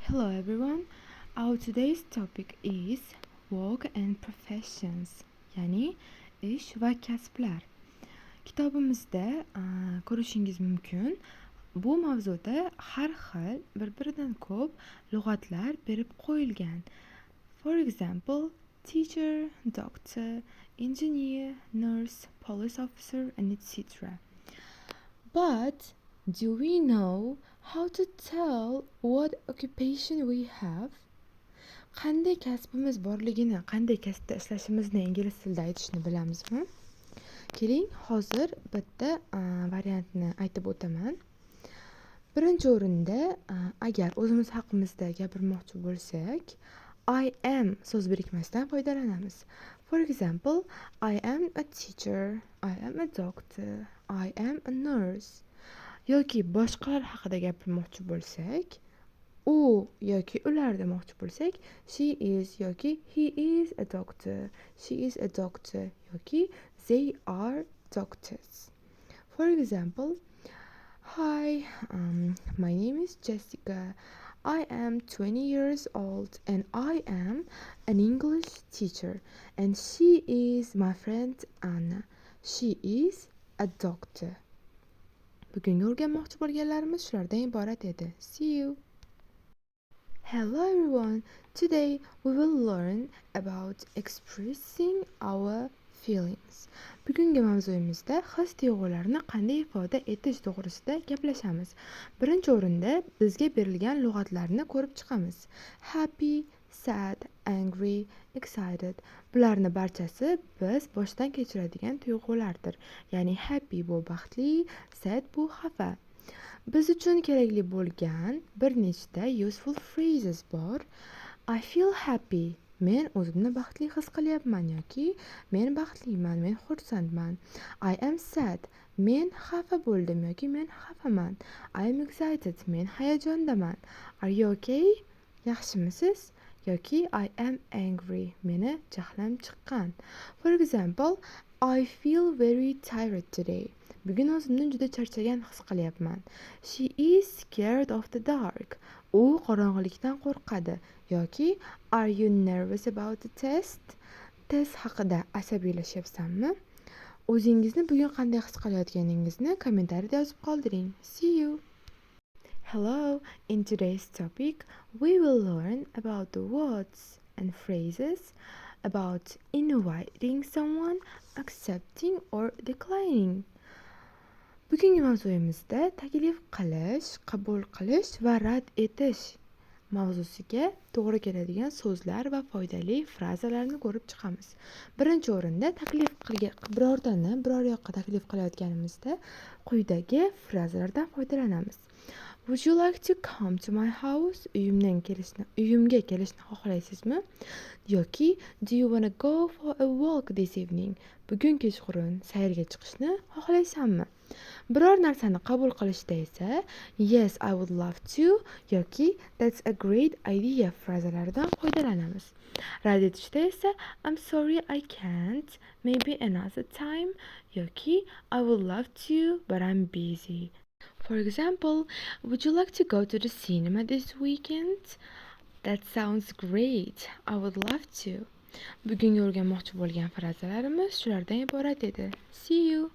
Hello everyone. Our today's topic is work and professions, ya'ni ish va kasblar. Kitobimizda ko'rishingiz mumkin. Bu mavzuda har xil bir-biridan ko'p lug'atlar berib qo'yilgan. For example, teacher, doctor, engineer, nurse, police officer, and etc. But do we know how to tell what occupation we have? Qanday kasbimiz borligini, qanday kasbda ishlashimizni ingliz tilida aytishni bilamizmi? Keling, hozir bitta variantni aytib o'taman. Birinchi o'rinda, agar o'zimiz haqimizda gapirmoqchi bo'lsak, I am so'z birikmasidan foydalanamiz. For example, I am a teacher, I am a doctor, I am a nurse. Yoki boshqalar haqida gapirmoqchi bo'lsak, u yoki ular demoqchi bo'lsak, she is yoki he is a doctor, she is a doctor yoki they are doctors. For example, hi, my name is Jessica. I am 20 years old and I am an English teacher, and she is my friend Anna. She is a doctor. Bugungi o'rganmoqchi bo'lganlarimiz shulardan iborat edi. See you. Hello everyone. Today we will learn about expressing our feelings. Bugungi mavzuyimizda his-tuyg'ularni qanday ifoda etish to'g'risida gaplashamiz. Birinchi o'rinda bizga berilgan lug'atlarni ko'rib chiqamiz. Happy, sad, angry, excited. Bularni barchasi biz boshdan kechiradigan tuyg'ulardir. Ya'ni happy bu baxtli, sad bu xafa. Biz uchun kerakli bo'lgan bir nechta useful phrases bor. I feel happy. Men o'zimni baxtli his qilyapman yoki men baxtliman, men xursandman. I am sad. Men xafa bo'ldim yoki men xafaman. I am excited. Men hayajondaman. Are you okay? Yaxshimisiz? Yoki I am angry. Meni jahlim chiqqan. For example, I feel very tired today. Bugun o'zimni juda charchagan his qilyapman. She is scared of the dark. U qorong'ilikdan qo'rqadi. Yoki are you nervous about the test? Test haqida asabiylashyapsanmi? O'zingizni bugun qanday his qilayotganingizni kommentariyada yozib qoldiring. See you. Hello, in today's topic we will learn about the words and phrases about inviting someone, accepting or declining. Bugungi mavzuyimizda taklif qilish, qabul qilish va rad etish mavzusiga to'g'ri keladigan so'zlar va foydali frazalarni ko'rib chiqamiz. Birinchi o'rinda birortani biror yoqqa taklif qilayotganimizda quyidagi frazalardan foydalanamiz. Would you like to come to my house? Uyimga kelishni xohlaysizmi? Yoki do you want to go for a walk this evening? Bugun kechqurun sayrga chiqishni xohlaysanmi? Biror narsani qabul qilishda esa yes, I would love to yoki that's a great idea frazalaridan foydalanamiz. Rad etishda esa I'm sorry I can't, maybe another time yoki I would love to but I'm busy. For example, would you like to go to the cinema this weekend? That sounds great. I would love to. Bugungi o'rganmoqchi bo'lgan frazalarimiz shulardan iborat edi. See you.